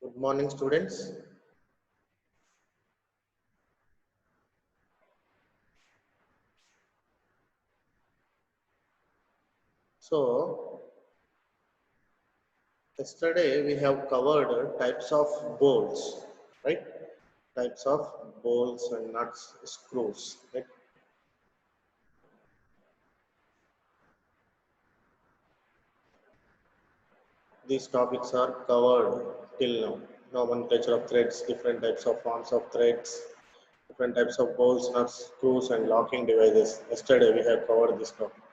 Good morning, students. So, yesterday we have covered types of bolts, right? Types of bolts and nuts, screws, right? These topics are covered till now. Nomenclature of threads, different types of forms of threads, different types of bolts, nuts, screws, and locking devices. Yesterday we have covered this topic.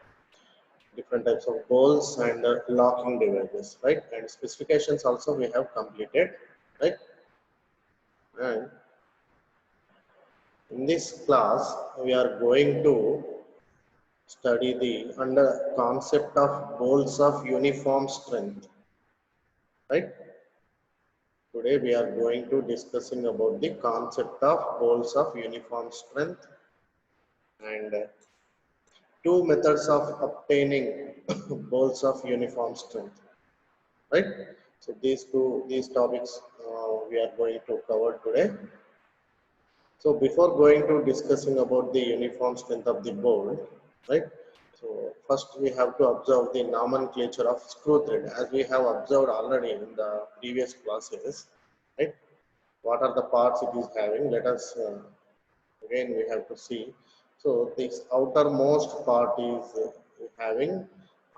Different types of bolts and locking devices, right? And specifications also we have completed, right? And in this class, we are going to study the under concept of bolts of uniform strength, right? Today we are going to discussing about the concept of bolts of uniform strength and two methods of obtaining bolts of uniform strength, right? So these topics we are going to cover today. So before going to discussing about the uniform strength of the bolt, right? So first we have to observe the nomenclature of screw thread as we have observed already in the previous classes, right? What are the parts it is having? Let us again we have to see. So this outermost part is having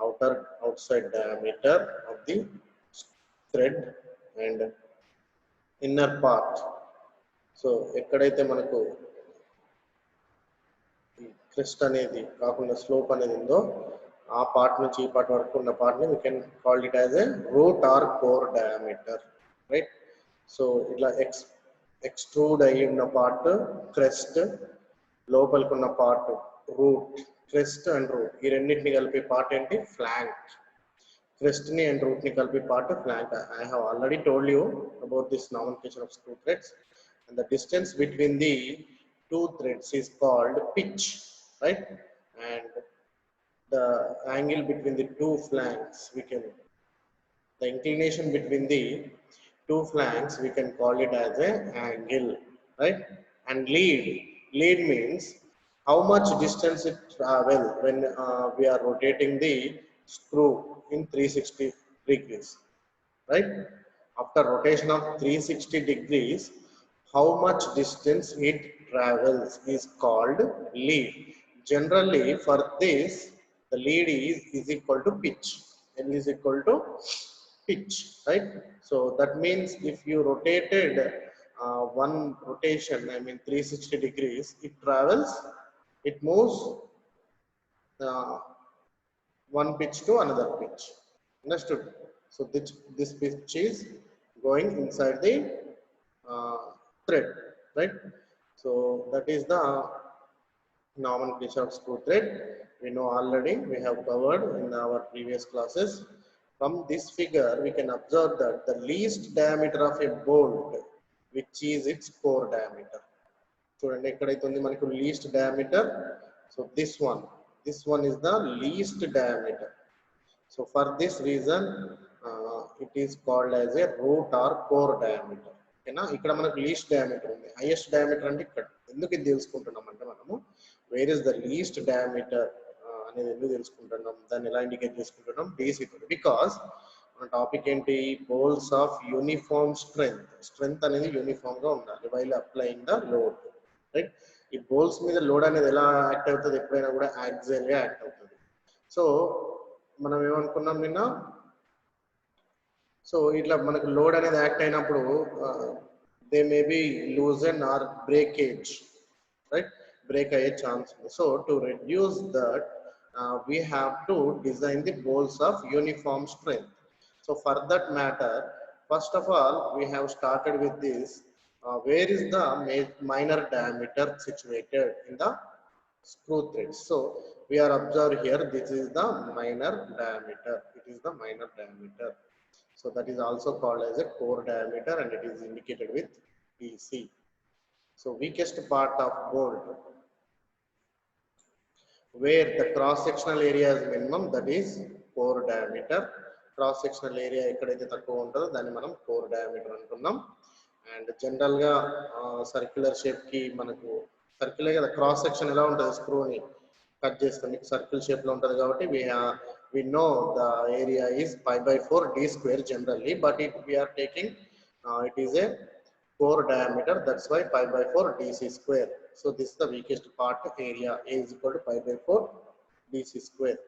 outside diameter of the thread and inner part. So ఎక్కడైతే మనకు crest అనేది కాకుండా slope అనేది ఉందో ఆ part నుంచి ఈ part వరకు ఉన్న పార్ట్ ని we can call it as a root or core diameter, right? So ఇట్లా ఎక్స్ట్రూడ్ అయ్యి ఉన్న పార్ట్ క్రెస్ట్, లోపలికి ఉన్న part root. Crest and root ఈ రెండింటిని కలిపే పార్ట్ ఏంటి? ఫ్లాంక్. క్రెస్ట్ ని అండ్ రూట్ ని కలిపే part flank. I have already told you about this nomenclature of screw threads. And the distance between the two threads is called pitch, right? And the angle between the two flanks, the inclination between the two flanks, we can call it as a angle, right? And lead means how much distance it travel when we are rotating the screw in 360 degrees, right? After rotation of 360 degrees, how much distance it travels is called lead. Generally, for this, the lead is equal to pitch. L is equal to pitch, right? So that means if you rotated one rotation, I mean 360 degrees, it moves uh, one pitch to another pitch. Understood? So this pitch is going inside the uh, thread, right? So that is the nomenclature of screw thread. We know already, we have covered in our previous classes. From this figure, we can observe that the least diameter of a bolt, which is its core diameter. చూడండి ఎక్కడైతే ఉంది మనకు least diameter. So this one is the least diameter. So for this reason, it is called as a root or core diameter. ఓకేనా? ఇక్కడ మనకు least diameter ఉంది. Highest diameter అంటే ఇక్కడ. ఎందుకు ఇది తెలుసుకుంటున్నాం అంటే మనము where is the least diameter అనేది ఎందుకు తెలుసుకుంటున్నాం, దాన్ని ఎలా ఇండికేట్ చేసుకుంటున్నాం? డీసీ తోటి. బికాస్ మన టాపిక్ ఏంటి? బోల్స్ ఆఫ్ యూనిఫామ్ స్ట్రెంగ్త్. స్ట్రెంగ్త్ అనేది యూనిఫామ్ గా ఉండాలి while applying the load, right? ఈ బోల్స్ మీద లోడ్ అనేది ఎలా యాక్ట్ అవుతుంది? ఎప్పుడైనా కూడా యాక్సియల్ గా యాక్ట్ అవుతుంది. సో మనం ఏమనుకున్నాం నిన్న? సో ఇట్లా మనకు లోడ్ అనేది యాక్ట్ అయినప్పుడు they may be loosen or breakage, right? Break అయ్యే ఛాన్స్ ఉంది. So to reduce that we have to design the bolts of uniform strength. So for that matter, first of all, we have started with this. Where is the minor diameter situated in the screw threads? So we are observed here, this is the minor diameter. It is the minor diameter. So that is also called as a core diameter and it is indicated with PC. So weakest part of bolt, where the cross sectional area is minimum, that is core diameter, cross sectional area ఎక్కడైతే తక్కువ ఉంటుందో దాన్ని మనం core diameter అంటున్నాం. And జనరల్గా circular షేప్కి మనకు సర్కిలే కదా, cross section ఎలా ఉంటుంది, స్క్రూని కట్ చేస్తే మీకు సర్కిల్ షేప్లో ఉంటుంది కాబట్టి we know the area is pi by 4 d square generally, but we are taking it is a core diameter, that's why pi by 4 dc square. So this is the weakest part area. A is equal to pi by 4 dc square,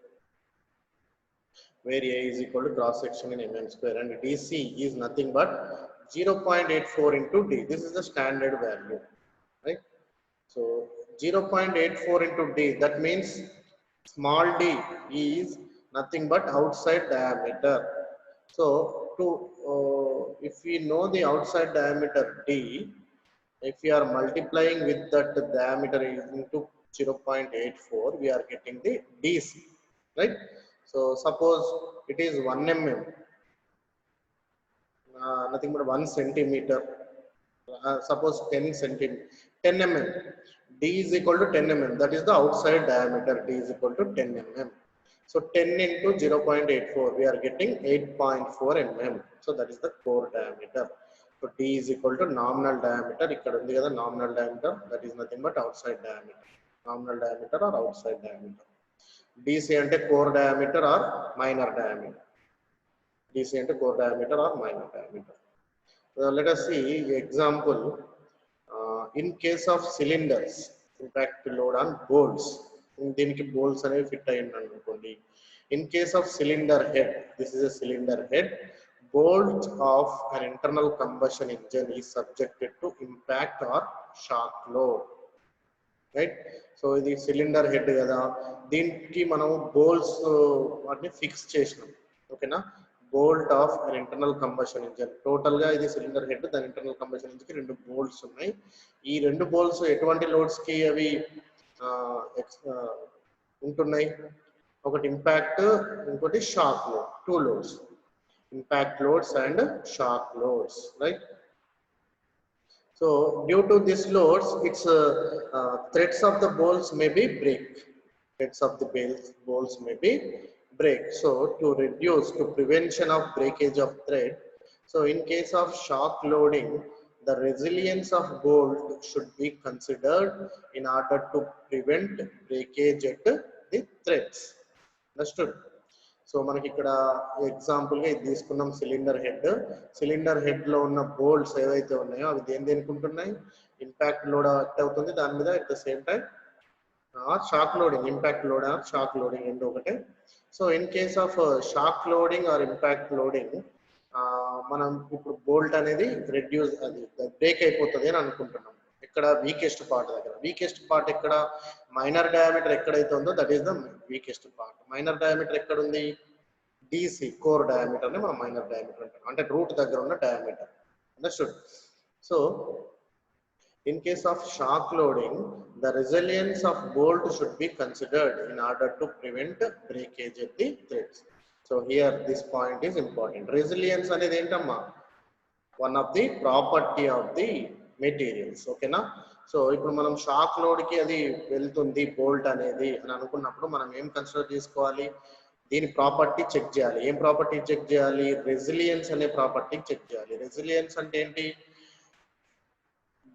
where A is equal to cross section in mm square, and dc is nothing but 0.84 into d. This is the standard value, right? So 0.84 into d, that means small d is nothing but outside diameter. So if we know the outside diameter d, if we are multiplying with that diameter into 0.84, we are getting the dc, right? So suppose it is 1 mm, nothing but 1 centimeter. Suppose 10 mm, d is equal to 10 mm, that is the outside diameter. D is equal to 10 mm. So 10 into 0.84, we are getting 8.4 mm. So that is the core diameter. So d is equal to nominal diameter. Ikkada undi kada nominal diameter, that is nothing but outside diameter. Nominal diameter or outside diameter. dc ante core diameter or minor diameter. dc ante core diameter or minor diameter. Let us see example. In case of cylinders, impact load on bolts. దీనికి bolts అనేవి fit అయ్యింది అనుకోండి. In case of cylinder head, this is a cylinder head. Bolt of an internal combustion engine is subjected to impact or shock load, right? So ఇది cylinder head కదా, దీనికి మనం bolts వాటిని fix చేసినాం, ఓకేనా? Bolt of an internal combustion engine. Total గా ఇది cylinder head, దాని ఇంటర్నల్ కంబషన్ ఇంజిన్ కి 2 బోల్ట్స్ ఉన్నాయి. ఈ 2 బోల్ట్స్ ఎటువంటి లోడ్స్ కి అవి ఉంటున్నాయి? ఒకటి ఇంపాక్ట్, ఇంకోటి shock load. 2 loads, impact loads and shock loads, right? So due to this loads, its threads of the bolts may be break. Threads of the bolts may be break. So to reduce, to prevention of breakage of thread, so in case of shock loading, the resilience of bolt should be considered in order to prevent breakage at the threads. Understood? So మనకి ఇక్కడ example గా ఇది తీసుకున్నాం cylinder head. Cylinder head లో ఉన్న bolts ఏవైతే ఉన్నాయో అవి దేనికి ఉంటున్నాయి? ఇంపాక్ట్ లోడ్ యాక్ట్ అవుతుంది దాని మీద, at the same time shock loading, impact load or shock loading రెండు ఒకటే. So in case of shock loading or impact loading, మనం ఇప్పుడు బోల్ట్ అనేది రెడ్యూస్, అది బ్రేక్ అయిపోతుంది అని అనుకుంటున్నాం. ఇక్కడ వీకెస్ట్ పార్ట్ దగ్గర. వీకెస్ట్ పార్ట్ ఎక్కడ? మైనర్ డయామీటర్ ఎక్కడైతే ఉందో that is the weakest part. Minor diameter ఎక్కడ ఉంది? డిసి, కోర్ డయామీటర్ ని మనం మైనర్ డయామీటర్ అంటాం, అంటే రూట్ దగ్గర ఉన్న diameter. Understood? So in case of shock loading, the resilience of bolt should be considered in order to prevent breakage at the threads. So here this point is important. Resilience అనేది ఏంటమ్మా? One of the property of the materials, ఓకేనా? So ఇప్పుడు మనం shock load కి అది వెళ్తుంది bolt అనేది అని అనుకున్నప్పుడు మనం ఏం కన్సిడర్ చేసుకోవాలి? దీని ప్రాపర్టీ చెక్ చేయాలి. ఏం ప్రాపర్టీ చెక్ చేయాలి? రెసిలియన్స్ అనే ప్రాపర్టీ చెక్ చేయాలి. రెసిలియన్స్ అంటే ఏంటి?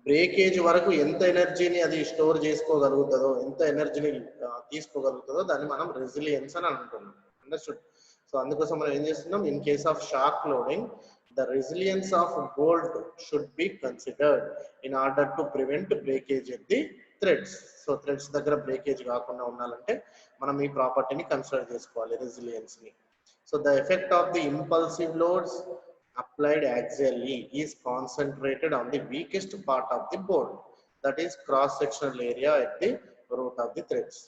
బ్రేకేజ్ వరకు ఎంత ఎనర్జీని అది స్టోర్ చేసుకోగలుగుతుందో, ఎంత ఎనర్జీని తీసుకోగలుగుతుందో దాన్ని మనం రెసిలియన్స్ అని అంటున్నాం. అండర్స్టూడ్? సో అందుకోసం మనం ఏం చేస్తున్నాం? In case of shock loading, the resilience of bolt should be considered in order to prevent breakage at the threads. So threads దగ్గర బ్రేకేజ్ కాకుండా ఉండాలంటే మనం ఈ ప్రాపర్టీని కన్సిడర్ చేసుకోవాలి, రెసిలియన్స్ ని. So the effect of the impulsive loads applied axially is concentrated on the weakest part of the bolt, that is cross sectional area at the root of the threads.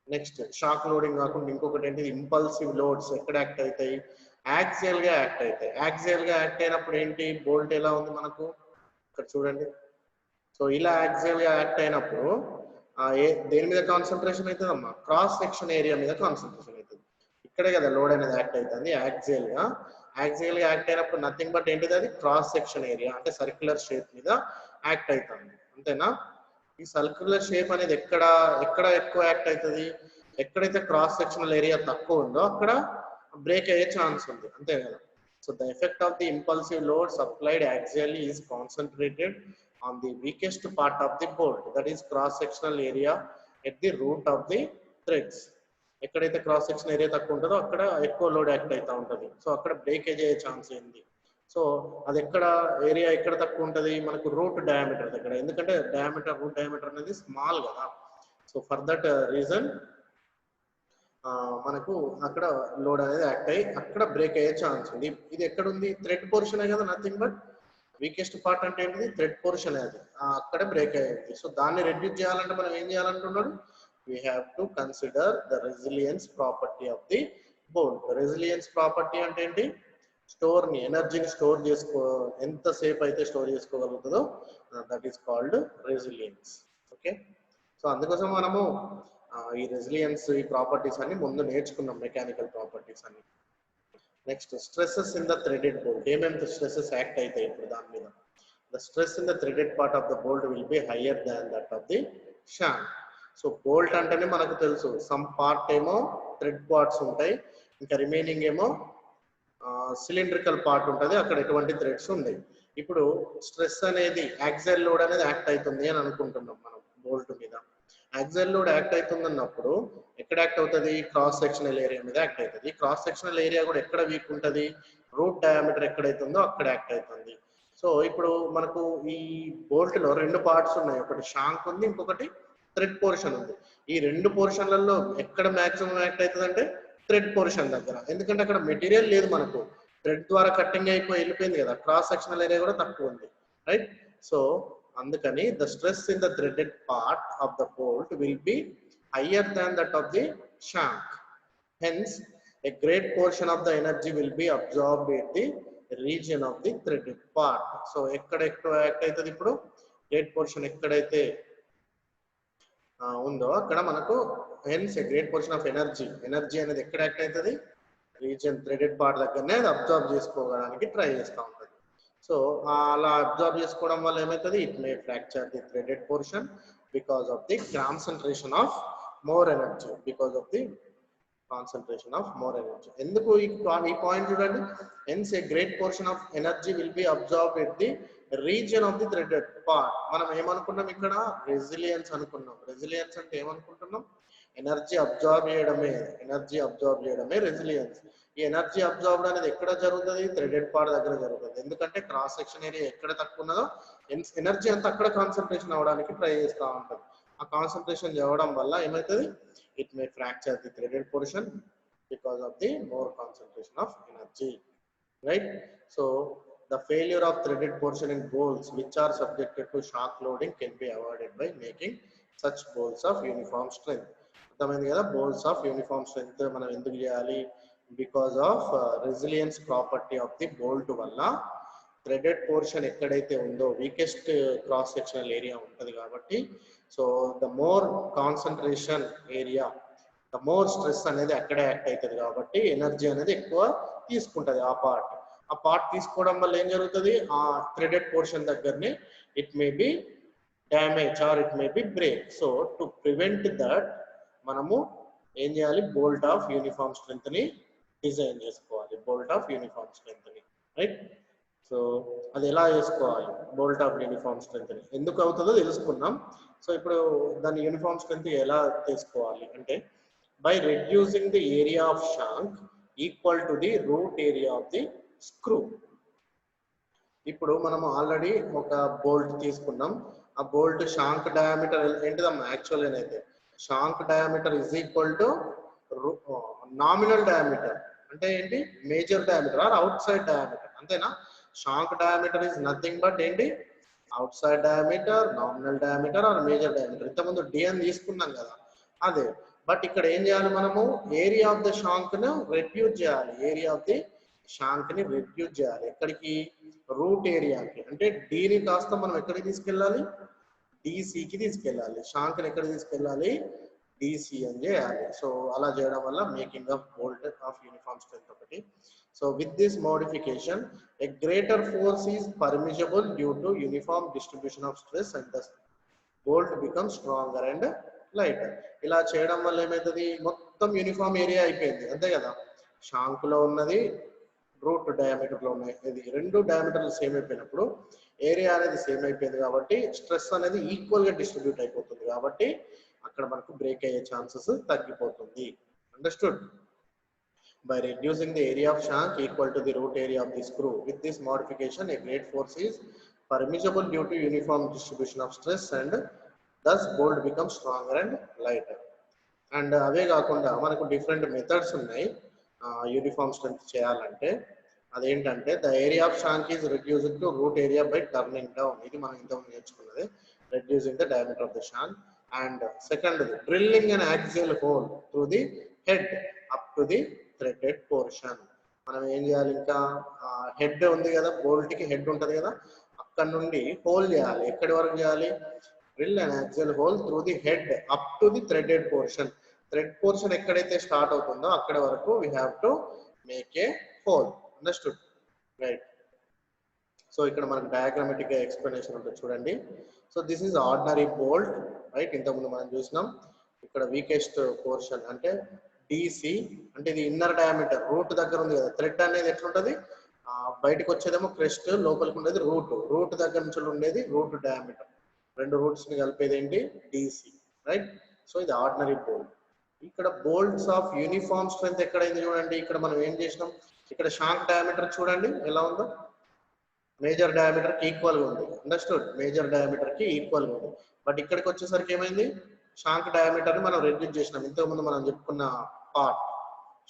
Next shock loading కాకుండా ఇంకొకటి ఏంటి? Impulsive loads ఎక్కడ act అవుతాయి? Axial గా act అవుతాయి. Axial గా act అయినప్పుడు ఏంటి? బోల్ట్ ఎలా ఉంది మనకు ఇక్కడ చూడండి. సో ఇలా యాక్సియల్ గా యాక్ట్ అయినప్పుడు దేని మీద కాన్సన్ట్రేషన్ అవుతుంది అమ్మా? క్రాస్ సెక్షన్ ఏరియా మీద కాన్సన్ట్రేషన్ అవుతుంది. ఇక్కడే కదా లోడ్ అనేది యాక్ట్ అవుతుంది యాక్సియల్ గా. యాక్సియల్ గా యాక్ట్ అయినప్పుడు నథింగ్ బట్ ఏంటిది? అది క్రాస్ సెక్షన్ ఏరియా, అంటే సర్క్యులర్ షేప్ మీద యాక్ట్ అవుతుంది. అంతేనా? ఈ సర్క్యులర్ షేప్ అనేది ఎక్కడ ఎక్కువ యాక్ట్ అవుతుంది? ఎక్కడైతే క్రాస్ సెక్షనల్ ఏరియా తక్కువ ఉందో అక్కడ బ్రేక్ అయ్యే ఛాన్స్ ఉంది, అంతే కదా. So the effect of the impulsive load supplied axially is concentrated on the weakest part of the bolt, that is cross sectional area at the root of the threads. ఎక్కడైతే cross section area తక్కువ ఉంటుందో అక్కడ ఎక్కువ load act అవుతూ ఉంటుంది. So అక్కడ breakage అయ్యే chance ఏంది. సో అది ఎక్కడ ఏరియా ఎక్కడ తక్కువ ఉంటుంది మనకు రూట్ డయామీటర్ దగ్గర, ఎందుకంటే డయామీటర్ రూట్ డయామీటర్ అనేది స్మాల్ కదా. సో ఫర్ దట్ రీజన్ మనకు అక్కడ లోడ్ అనేది యాక్ట్ అయ్యి అక్కడ బ్రేక్ అయ్యే ఛాన్స్ ఉంది. ఇది ఎక్కడ ఉంది, థ్రెడ్ పోర్షన్ కదా, నథింగ్ బట్ వీకెస్ట్ పార్ట్ అంటే ఏంటిది, థ్రెడ్ పోర్షన్ అది అక్కడే బ్రేక్ అయ్యింది. సో దాన్ని రెడ్యూస్ చేయాలంటే మనం ఏం చేయాలంటున్నాడు, we have to consider the resilience property of the bolt. Resilience property అంటే ఏంటి, స్టోర్ని ఎనర్జీని స్టోర్ చేసుకో ఎంతసేపు అయితే స్టోర్ చేసుకోగలుగుతుందో that is called resilience. Okay, so అందుకోసం మనము ఈ రెసిలియన్స్ ఈ ప్రాపర్టీస్ అన్ని ముందు నేర్చుకున్నాం, మెకానికల్ ప్రాపర్టీస్ అన్ని. Next stresses in the threaded bolt, ఏమేమి స్ట్రెసెస్ యాక్ట్ అవుతాయి ఇప్పుడు దాని మీద. The stress in the threaded part of the bolt will be higher than that of the shank. So bolt అంటేనే మనకు తెలుసు సమ్ పార్ట్ ఏమో థ్రెడ్ పార్ట్స్ ఉంటాయి, ఇంకా రిమైనింగ్ ఏమో సిలిండ్రికల్ పార్ట్ ఉంటుంది, అక్కడ ఎటువంటి థ్రెడ్స్ ఉన్నాయి. ఇప్పుడు స్ట్రెస్ అనేది యాక్సియల్ లోడ్ అనేది యాక్ట్ అవుతుంది అని అనుకుంటున్నాం మనం బోల్ట్ మీద. యాక్సియల్ లోడ్ యాక్ట్ అవుతుంది అన్నప్పుడు ఎక్కడ యాక్ట్ అవుతుంది, క్రాస్ సెక్షనల్ ఏరియా మీద యాక్ట్ అవుతుంది. క్రాస్ సెక్షనల్ ఏరియా కూడా ఎక్కడ వీక్ ఉంటుంది, రూట్ డయామీటర్ ఎక్కడైతుందో అక్కడ యాక్ట్ అవుతుంది. సో ఇప్పుడు మనకు ఈ బోల్ట్ లో రెండు పార్ట్స్ ఉన్నాయి, ఒకటి షాంక్ ఉంది, ఇంకొకటి థ్రెడ్ పోర్షన్ ఉంది. ఈ రెండు పోర్షన్లలో ఎక్కడ మాక్సిమం యాక్ట్ అవుతుంది అంటే థ్రెడ్ పోర్షన్ దగ్గర, ఎందుకంటే అక్కడ మెటీరియల్ లేదు మనకు, థ్రెడ్ ద్వారా కట్టింగ్ అయిపోయి వెళ్ళిపోయింది కదా, క్రాస్ సెక్షనల్ ఏరియా కూడా తక్కువ ఉంది, రైట్. సో అందుకని the stress in the threaded part of the bolt will be higher than that of the shank. Hence, a great portion of the energy will be absorbed in the region of the threaded part. So, ekkada ekko act aitadi ippudu great portion ekkadaithe undo akkada manaku hence a great portion of energy anedi ekkada act aitadi region threaded part దగ్గరనే absorb చేసుకోవడానికి try చేస్తూ ఉంటుంది. So అలా absorb చేసుకోవడం వల్ల ఏమవుతుంది, it may fracture the threaded portion because of the concentration of more energy, because of the concentration of more energy. ఎందుకు ఈ పాయింట్ చూడండి, hence a great portion of energy will be absorbed at the region of the threaded part. మనం ఏమనుకున్నాం ఇక్కడ, resilience అనుకున్నాం. Resilience అంటే ఏమనుకుంటున్నాం, energy absorb చేయడమే resilience. ఈ ఎనర్జీ అబ్జార్బ్ అనేది ఎక్కడ జరుగుతుంది, థ్రెడెడ్ పార్ట్ దగ్గర జరుగుతుంది. ఎందుకంటే క్రాస్ సెక్షన్ ఏరియా ఎక్కడ తక్కువ ఉన్నదో ఎనర్జీ అంతా అక్కడ కాన్సన్ట్రేషన్ అవ్వడానికి ట్రై చేస్తూ ఉంటుంది. ఆ కాన్సన్ట్రేషన్ చేయడం వల్ల ఏమవుతుంది, it may fracture the threaded portion because of the more concentration of energy, right. So the failure of threaded portion in bolts which are subjected to shock loading can be avoided by making such bolts of uniform strength. అర్థమైంది కదా, bolts of uniform strength మనం ఎందుకు చేయాలి, because of resilience property of the bolt వల్ల threaded portion ఎక్కడైతే ఉందో weakest cross sectional area ఉంటుంది కాబట్టి, so the more concentration area the more stress అనేది అక్కడే యాక్ట్ అవుతుంది కాబట్టి ఎనర్జీ అనేది ఎక్కువ తీసుకుంటుంది ఆ పార్ట్ తీసుకోవడం వల్ల ఏం జరుగుతుంది, ఆ థ్రెడెడ్ పోర్షన్ దగ్గరనే it may be damage are it may be break. So to prevent that మనము ఏం చేయాలి, బోల్ట్ ఆఫ్ యూనిఫామ్ స్ట్రెంగ్త్ ని డిజైన్ చేసుకోవాలి, బోల్ట్ ఆఫ్ యూనిఫామ్ స్ట్రెంగ్త్ ని, రైట్. సో అది ఎలా చేసుకోవాలి, బోల్ట్ ఆఫ్ యూనిఫామ్ స్ట్రెంగ్త్ ని ఎందుకు అవుతుందో తెలుసుకున్నాం. సో ఇప్పుడు దాని యూనిఫామ్ స్ట్రెంగ్త్ ఎలా తీసుకోవాలి అంటే, by reducing the area of shank equal to the root area of the screw. ఇప్పుడు మనము ఆల్రెడీ ఒక బోల్ట్ తీసుకున్నాం, ఆ బోల్ట్ షాంక్ డయామీటర్ ఏంటిదమ్మా, యాక్చువల్ అయితే shank diameter is equal to nominal diameter అంటే ఏంటి, major diameter or outside diameter, అంతేనా. Shank diameter is nothing but ఏంటి, outside diameter, nominal diameter or major diameter. ఇంతకుముందు D అని తీసుకున్నాం కదా అదే. బట్ ఇక్కడ ఏం చేయాలి, మనము ఏరియా ఆఫ్ ద షాంక్ ను రెడ్యూస్ చేయాలి, ఏరియా ఆఫ్ ది షాంక్ ని రెడ్యూస్ చేయాలి. ఎక్కడికి, రూట్ ఏరియాకి. అంటే డీని కాస్త మనం ఎక్కడికి తీసుకెళ్ళాలి, డిసికి తీసుకెళ్ళాలి. షాంక్ ని ఎక్కడ తీసుకెళ్ళాలి, డిసి అని చేయాలి. సో అలా చేయడం వల్ల making of bolt of uniform strength ఒకటి. So with this modification a greater force is permissible due to uniform distribution of stress and the bolt becomes stronger and lighter. ఇలా చేయడం వల్ల ఏమవుతుంది, మొత్తం యూనిఫామ్ ఏరియా అయిపోయింది, అంతే కదా. షాంకులో ఉన్నది రూట్ డయామీటర్ లో ఉన్నాయి. ఇది రెండు డయామీటర్లు సేమ్ అయిపోయినప్పుడు ఏరియా అనేది సేమ్ అయిపోయింది కాబట్టి స్ట్రెస్ అనేది ఈక్వల్ గా డిస్ట్రిబ్యూట్ అయిపోతుంది కాబట్టి అక్కడ మనకు బ్రేక్ అయ్యే ఛాన్సెస్ తగ్గిపోతుంది. Understood? By reducing the area of shank equal to the root area of the screw. With this modification, a great force is permissible due to uniform distribution of stress and thus bolt becomes stronger and lighter. And అవే కాకుండా మనకు different methods ఉన్నాయి uniform strength చేయాలంటే. అదేంటంటే the area of shank is reduced to root area by turning down. ఇది మనం ఇంతకుముందు నేర్చుకున్నది, reducing the diameter of the shank. And second drilling and axial hole through the head up to the threaded portion. మనం ఏం చేయాలి, ఇంకా head ఉంది కదా, బోల్ట్ కి హెడ్ ఉంటది కదా, అక్కడ నుండి హోల్ చేయాలి. ఎక్కడి వరకు చేయాలి? Drill and axial hole through the head up to the threaded portion. Thread portion ఎక్కడైతే స్టార్ట్ అవుతుందో అక్కడ వరకు we have to make a hole. Understood? Right. So ఇక్కడ మనకు డయాగ్రామాటిక్ ఎక్స్ప్లెనేషన్ ఉంటుంది చూడండి. So this is ordinary bolt, right. ఇంతకుముందు మనం చూసినాం. ఇక్కడ వీకెస్ట్ పోర్షన్ అంటే డిసి, అంటే ఇది ఇన్నర్ డయామీటర్, రూట్ దగ్గర ఉంది కదా. థ్రెడ్ అనేది ఎట్లుంటది, బయటకు వచ్చేదేమో క్రెస్ట్, లోపలికి ఉండేది రూట్. రూట్ దగ్గర నుంచి ఉండేది రూట్ డయామీటర్. రెండు రూట్స్ ని కలిపేది ఏంటి? DC, right. సో ఇది ఆర్డినరీ బోల్ట్. ఇక్కడ బోల్ట్స్ ఆఫ్ యూనిఫామ్ స్ట్రెంత్ ఎక్కడైంది చూడండి. ఇక్కడ మనం ఏం చేసినాం, ఇక్కడ షాంక్ డయామీటర్ చూడండి ఎలా ఉందో, మేజర్ డయామీటర్ కి ఈక్వల్ గా ఉంది. అండర్స్టూడ్? మేజర్ డయామీటర్ కి ఈక్వల్ గా ఉంది. బట్ ఇక్కడికి వచ్చేసరికి ఏమైంది, షాంక్ డయామీటర్ ని మనం రెడ్యూస్ చేసినాం. ఇంతకుముందు మనం చెప్పుకున్న పార్ట్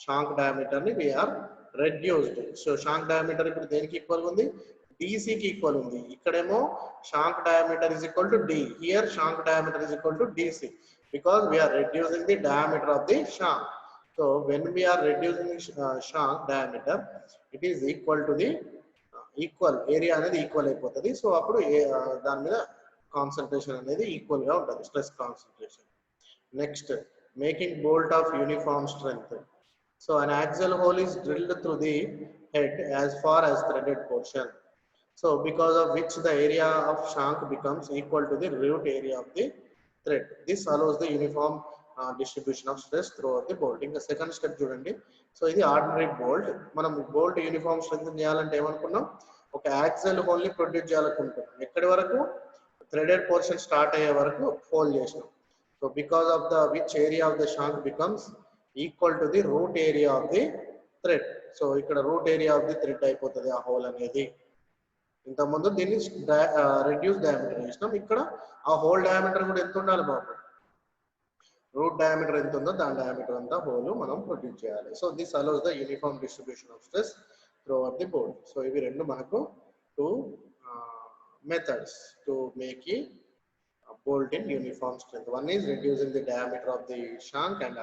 షాంక్ డయామీటర్ ని we are reduced. So shank diameter ఇప్పుడు దేనికి ఈక్వల్ ఉంది? డిసి కి ఈక్వల్ ఉంది. ఇక్కడేమో shank diameter is equal to D, here shank diameter is equal to DC because we are reducing the diameter of the shank. So when we are reducing the shank diameter, it is equal to the equal area అనేది equal అయిపోతుంది. So అప్పుడు దాని మీద concentration అనేది equal గా ఉంటుంది, stress concentration. Next, making bolt of uniform strength. So an axial hole is drilled through the head as far as threaded portion. So because of which the area of shank becomes equal to the root area of the thread. This allows the uniform distribution of stress throughout the bolt. ఇంకా second step చూడండి. So ఇది ordinary bolt. మనం bolt uniform strength చేయాలంటే ఏమనుకున్నాం, ఒక axial whole ని produce చేయాలనుకుంటున్నాం. ఎక్కడి వరకు? థ్రెడెడ్ పోర్షన్ స్టార్ట్ అయ్యే వరకు హోల్ చేసినాం. So because of the which area of the shank becomes equal to the root area of the thread. So ఇక్కడ root area of the thread అయిపోతుంది ఆ హోల్ అనేది. ఇంతకుముందు దీన్ని రెడ్యూస్ డయామీటర్ చేసినాం. ఇక్కడ ఆ హోల్ డయామీటర్ కూడా ఎంత ఉండాలి బాబు? రూట్ డయామీటర్ ఎంత ఉందో దాని డయామీటర్ అంతా హోల్ మనం ప్రొడ్యూస్ చేయాలి. So this allows the uniform distribution of stress throughout the bolt. So ఇవి రెండు మనకు టూ మెథడ్స్ టు మేక్ ఈ bolt in uniform strength. One is reducing the diameter of the shank and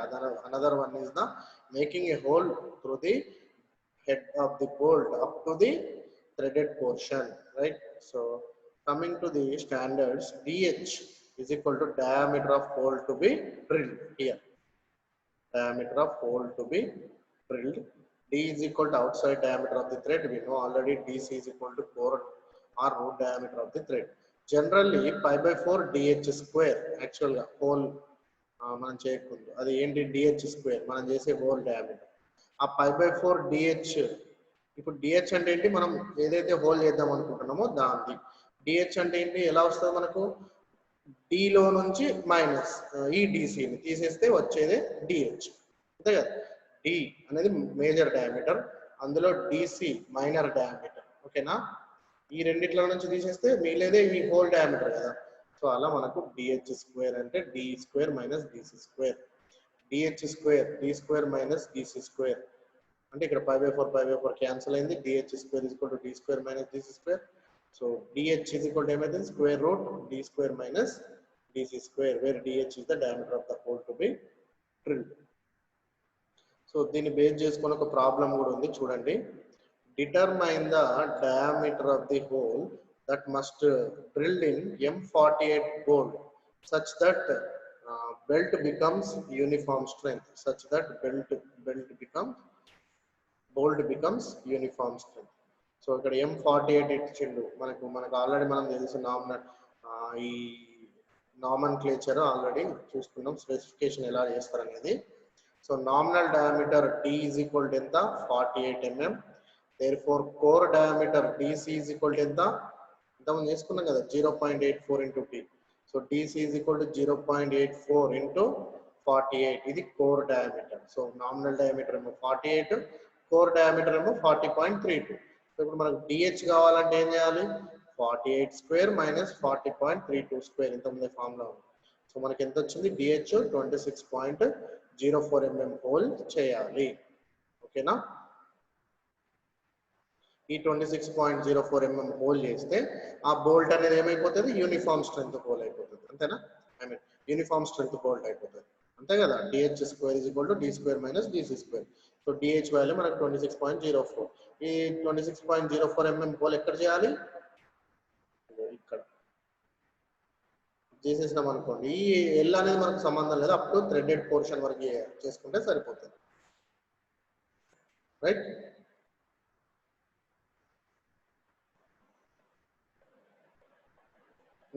another one is the making a hole through the head of the bolt up to the threaded portion, right? So coming to the standards, DH is equal to diameter of hole to be drilled. Here diameter of hole to be drilled. D is equal to outside diameter of the thread. We know already DC is equal to core or root diameter of the thread. Generally pi by 4 DH square actual hole మనం చేయకూడదు. అది ఏంటి? DH square మనం చేసే whole diameter. ఆ pi by 4 DH, ఇప్పుడు DH అంటే ఏంటి? మనం ఏదైతే హోల్ చేద్దాం అనుకుంటున్నామో దాన్ని. DH అంటే ఏంటి? ఎలా వస్తుంది మనకు? D లో నుంచి మైనస్ ఈ DCని తీసేస్తే వచ్చేదే DH, అంతే కదా. D అనేది మేజర్ డయామీటర్, అందులో DC మైనర్ డయామీటర్. ఓకేనా? ఈ రెండిట్లో నుంచి తీసేస్తే మిగిలేదే ఈ హోల్ డయామీటర్ కదా. సో అలా మనకు DH స్క్వేర్ అంటే D square minus DC square. DH square D square minus DC square అంటే ఇక్కడ pi by 4 క్యాన్సిల్ అయింది. DH square is equal to D square minus DC square. So DH is equal to ఏమైంది? Square root D square minus DC square, where DH is the diameter of the hole to be drilled. So దీన్ని base చేసుకొని ఒక problem కూడా ఉంది చూడండి. Determine the diameter of the hole that must drilled in M48 bolt such that belt becomes uniform strength, such that bolt becomes uniform strength. So ఇక్కడ M48 ఇచ్చిండు మనకు already మనం తెలుసు ఈ నామన్క్లేచర్ ఆల్రెడీ చూసుకున్నాం, స్పెసిఫికేషన్ ఎలా చేస్తారు అనేది. So nominal diameter D is equal to ఎంత 48 mm. therefore core diameter DC is equal to ఎంత ఇంతకుముందు చేసుకున్నాం కదా 0.84 into T. So DC is equal to 0.84 into 48. ఇది core diameter. So nominal diameter ఏమో 48, కోర్ డయామీటర్ ఏమో 40.32. సో ఇప్పుడు మనకు DH కావాలంటే ఏం చేయాలి? 48 స్క్వేర్ మైనస్ 40.32 స్క్వేర్ ఇంతకుముందే ఫార్ములా ఉంది. సో మనకి ఎంత వచ్చింది? DH 26.04 mm హోల్ చేయాలి. ఓకేనా? ఈ 26.04 mm హోల్ చేస్తే ఆ బోల్ట్ అనేది ఏమైపోతుంది? యూనిఫామ్ స్ట్రెంత్ హోల్ అయిపోతుంది. అంతేనా? I mean uniform strength bolt అయిపోతుంది. అంతే కదా? DH square is equal to D square minus DC square. So DH value మనకు 26.04. ఈ 26.04 mm హోల్ ఎక్కడ చేయాలి? ఇక్కడ చేసేసినాం అనుకోండి. ఈ ఎల్ అనేది మనకు సంబంధం లేదు, అప్ టు థ్రెడెడ్ పోర్షన్ వరకు చేసుకుంటే సరిపోతుంది. Right?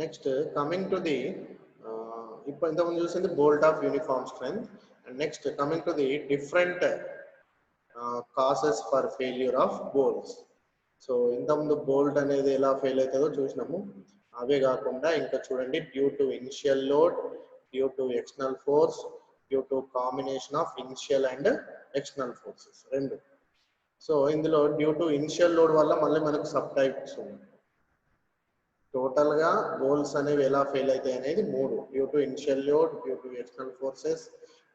Next coming to the ఇప్పుడు ఇంతకుముందు చూసింది bolt of uniform strength. And next coming to the different cases for failure of bolts. So ఇంతకుముందు బోల్ట్ అనేది ఎలా ఫెయిల్ అవుతుందో చూసినాము. అవే కాకుండా ఇంకా చూడండి, due to initial load, due to external force, due to combination of initial and external forces రెండు. సో ఇందులో డ్యూ టు ఇనిషియల్ లోడ్ వల్ల మళ్ళీ మనకు సబ్ టైప్స్ ఉన్నాయి. టోటల్ గా బోల్స్ అనేవి ఎలా ఫెయిల్ అవుతాయి అనేది మూడు: due to initial load, due to external forces,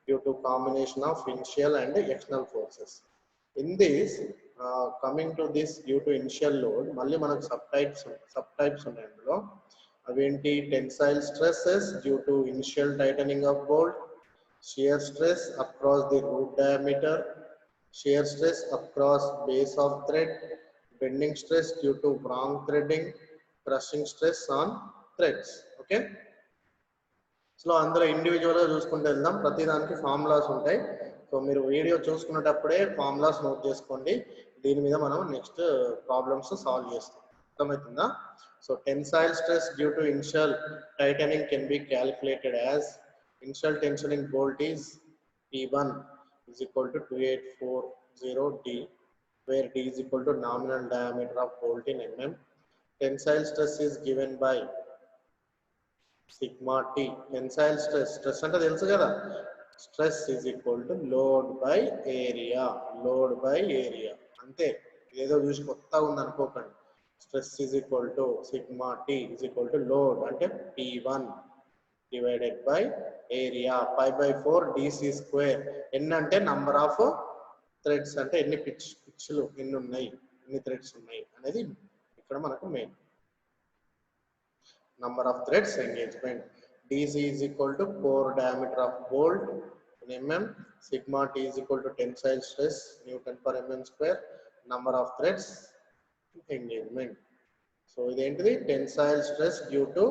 due to combination of initial and external forces. In this coming to this due to initial load మళ్ళీ మనకు సబ్ టైప్స్ ఉన్నాయి. అందులో అవేంటి? Tensile stresses due to initial tightening of bolt, shear stress across the root diameter, shear stress across base of thread, bending stress due to wrong threading, crushing stress on threads. Okay, so అందులో individual గా చూసుకుంటూ వెళ్దాం. ప్రతి దానికి formulas ఉంటాయి. So మీరు video చూసుకునేటప్పుడే formulas note చేసుకోండి. దీని మీద మనం నెక్స్ట్ ప్రాబ్లమ్స్ సాల్వ్ చేస్తాం. అర్థమవుతుందా? So tensile stress due to initial tightening can be calculated as initial tensioning bolt is P1 is equal to 2840 D, where D is equal to nominal diameter of bolt in mm. Tensile stress is given by sigma T. Tensile stress అంటే తెలుసు కదా, stress is equal to load by area. అంతే, ఏదో చూసి కొత్తగా ఉంది అనుకోకండి. stress is equal to sigma T is equal to load అంటే P1 divided by area pi by 4 DC square. n అంటే number of threads, అంటే ఎన్ని పిచ్లు ఎన్ని ఉన్నాయి, ఎన్ని థ్రెడ్స్ ఉన్నాయి అనేది ఇక్కడ మనకు main. number of threads engagement. DC is equal to core diameter of bolt in mm. Sigma T is equal to tensile stress Newton per mm square. Number of threads engagement. So ఇదేంటిది? Tensile stress due to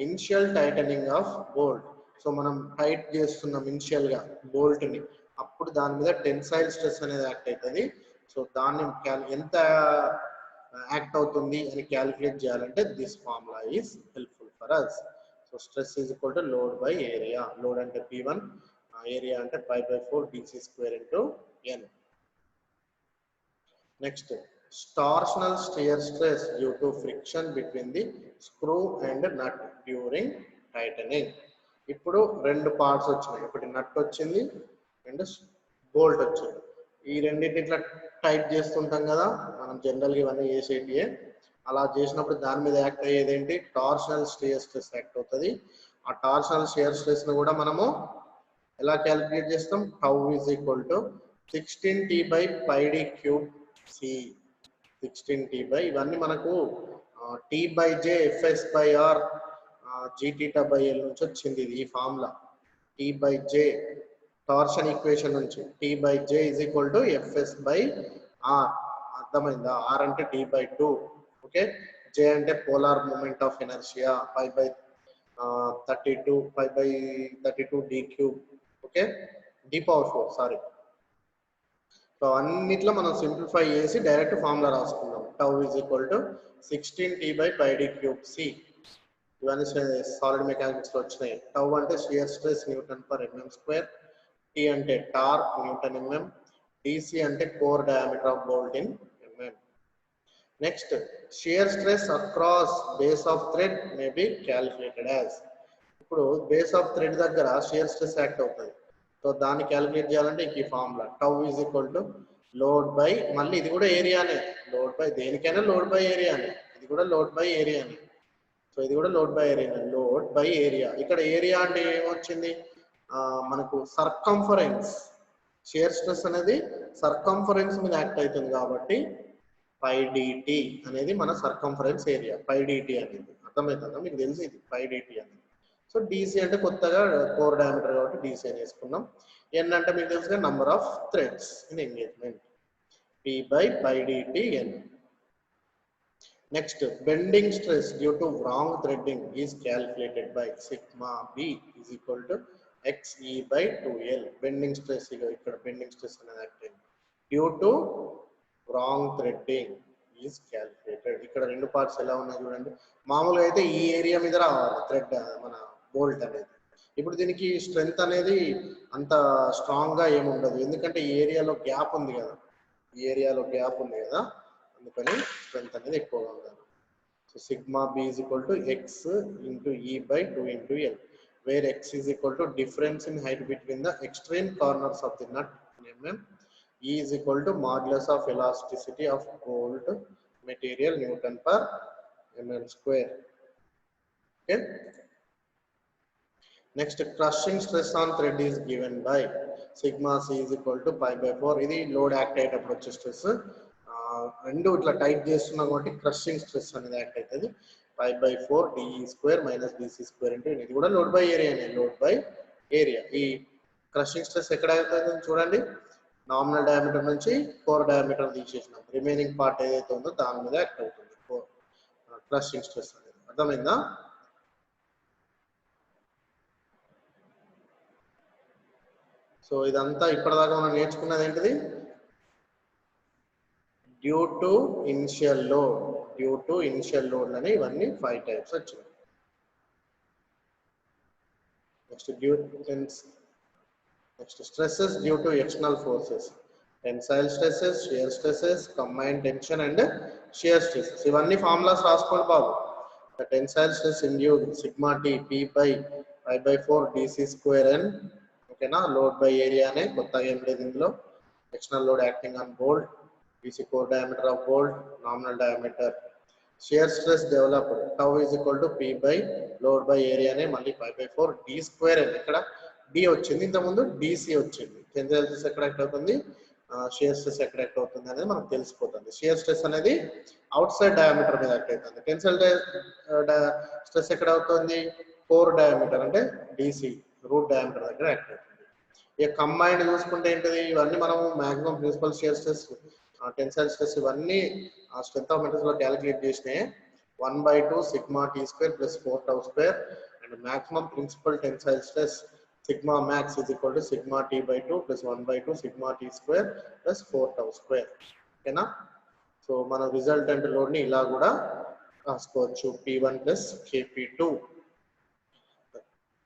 initial tightening of bolt. So మనం tight చేస్తున్నాం initial గా bolt ని, అప్పుడు దాని మీద tensile stress అనేది act అవుతుంది. సో దాన్ని ఎంత యాక్ట్ అవుతుంది అని క్యాలిక్యులేట్ చేయాలంటే this formula is helpful for us. So stress is equal to load by area. Load అంటే P1, ఏరియా అంటే pi by 4 DC square into n. Next torsional shear stress due to friction between the screw and nut during tightening. ఇప్పుడు రెండు parts వచ్చినాయి, ఒకటి నట్ వచ్చింది and bolt వచ్చింది. ఈ రెండింటి ఇట్లా టైట్ చేస్తుంటాం కదా మనం జనరల్గా, ఇవన్నీ చేసేటియే. అలా చేసినప్పుడు దాని మీద యాక్ట్ అయ్యేది ఏంటి? టార్షనల్ షియర్ స్ట్రెస్ యాక్ట్ అవుతుంది. ఆ టార్షనల్ షియర్ స్ట్రెస్ ను కూడా మనము ఎలా క్యాలిక్యులేట్ చేస్తాం? Tau is equal to 16T by pi d cube C. 16T by ఇవన్నీ మనకు T by J Fs by R G theta by L నుంచి వచ్చింది ఈ formula. T by J torsion equation నుంచి T by J is equal to Fs by R. అర్థమైందా? R అంటే D by 2. Okay, J అంటే polar moment of inertia, pi by 32 D cube. Okay, D power 4 sorry. So అన్నిట్లో మనం simplify చేసి direct formula రాసుకున్నాం. Tau is equal to 16T by pi d cube C. ఇవన్నీ solid mechanics లో వచ్చినాయి. Tau అంటే shear stress newton per mm square, T అంటే torque newton mm, DC అంటే core diameter of bolt in mm. Next shear stress across base of thread may be calculated as. ఇప్పుడు base of thread దగ్గర shear stress act అవుతుంది. సో దాన్ని calculate చేయాలంటే ఈ formula tau is equal to load by, మళ్ళీ ఇది కూడా ఏరియానే, లోడ్ బై దేనికైనా లోడ్ బై ఏరియానే, ఇది కూడా లోడ్ బై ఏరియానే. సో ఇది కూడా load by area, load by area. ఇక్కడ ఏరియా అంటే ఏమొచ్చింది, మనకు సర్కంఫరెన్స్, షియర్ స్ట్రెస్ అనేది సర్కంఫరెన్స్ మీద యాక్ట్ అవుతుంది కాబట్టి పై dt అనేది మన సర్కంఫరెన్స్ ఏరియా, పై dt అనేది అర్థమవుతుందా మీకు, తెలిసి ఇది పై dt అనేది. సో DC అంటే కొత్తగా కోర్ డయామీటర్ కాబట్టి DC అని వేసుకున్నాం. N అంటే మీకు తెలుసుగా number of threads in engagement, P by pi dt N. Next, bending stress due to wrong threading is calculated by sigma B is equal to xe by 2L. Bending stress ఇక్కడ bending stress అనేది act అయింది due to wrong threading is calculated. ఇక్కడ రెండు parts ఎలా ఉన్నాయి చూడండి. మామూలుగా అయితే ఈ ఏరియా మీద రావాలి థ్రెడ్ మన బోల్ట్ అనేది. ఇప్పుడు దీనికి స్ట్రెంగ్త్ అనేది అంత స్ట్రాంగ్ గా ఏమి ఉండదు, ఎందుకంటే ఈ ఏరియాలో గ్యాప్ ఉంది కదా, ఈ ఏరియాలో గ్యాప్ ఉంది కదా, అందుకని స్ట్రెంగ్త్ అనేది ఎక్కువగా ఉండాలి. So sigma b is equal to x into E by 2 into l, where x is equal to difference in height between the extreme corners of the nut in mm, E is equal to modulus of elasticity of bolt material Newton per mm square. Okay. Next, crushing stress on thread is given by sigma C is equal to pi by 4. ఇది load act అయ్యేటప్పుడు వచ్చే stress, రెండు ఇట్లా tight చేస్తున్నాం కాబట్టి crushing stress అనేది act అవుతుంది. pi by 4 DE square minus BC square into ఇది కూడా లోడ్ బై ఏరియానే, లోడ్ బై ఏరియా. ఈ క్రషింగ్ స్ట్రెస్ ఎక్కడ అవుతుంది చూడండి, నామినల్ డయామీటర్ నుంచి కోర్ డయామీటర్ తీసేసినాం, రిమైనింగ్ పార్ట్ ఏదైతే ఉందో దాని మీద యాక్ట్ అవుతుంది క్రషింగ్ స్ట్రెస్ అనేది. అర్థమైందా? సో ఇదంతా ఇప్పటిదాకా మనం నేర్చుకున్నది ఏంటిది, due to initial load, due to initial load అని ఇవన్నీ 5 టైప్స్ వచ్చినాయి. Next Next, stresses due to external forces, tensile stresses, shear stresses, combined tension and shear stresses. ఇవన్నీ ఫార్ములాస్ రాసుకోండి బాబు. The tensile stress induced sigma T P by pi by 4 DC square N. ఓకేనా, load by area అనే కొత్తగా ఏం లేదు ఇందులో. External load acting on bolt, DC core diameter of bolt, nominal diameter. Shear stress developed tau is equal to P by load by area అనే మళ్ళీ pi by 4 D square N. ఇక్కడ D వచ్చింది, ఇంతకుముందు DC వచ్చింది. Tensile stress ఎక్కడ act అవుతుంది, shear stress ఎక్కడ act అవుతుంది అనేది మనకు తెలిసిపోతుంది. షియర్ స్ట్రెస్ అనేది అవుట్ సైడ్ డయామీటర్ మీద యాక్ట్ అవుతుంది. టెన్సైల్ స్ట్రెస్ ఎక్కడ అవుతుంది, కోర్ డయామీటర్ అంటే DC రూట్ డయామీటర్ దగ్గర యాక్ట్ అవుతుంది. ఇక కంబైన్డ్ చూసుకుంటే ఏంటిది, ఇవన్నీ మనము maximum principal shear stress, tensile stress ఇవన్నీ స్ట్రెంత్ ఆఫ్ మెటీరియల్స్ లో క్యాలిక్యులేట్ చేసినాయి. 1/2 sigma T square plus 4 tau square and maximum principal tensile stress sigma max is equal to sigma T by 2 plus 1/2 sigma T square plus 4 tau square. ఓకేనా? So మన resultant load ని ఇలా కూడా రాసుకోవచ్చు, P1 plus KP2.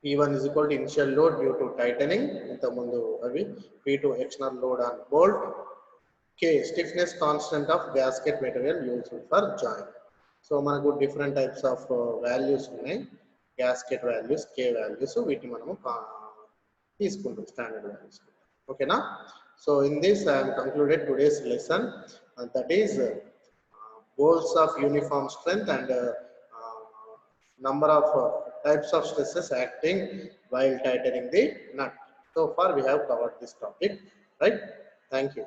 P1 is equal to initial load due to tightening, ఇంతకుముందు అవి. P2 external load on bolt. K stiffness constant of gasket material used for joint. So మనకు different types of values ఉన్నాయి, gasket values, K values, వీటిని మనము తీసుకుంటాం standard values. ఓకేనా? So in this I have concluded today's lesson, that is goals of uniform strength and number of types of stresses acting while tightening the nut. So far we have covered this topic, right? Thank you.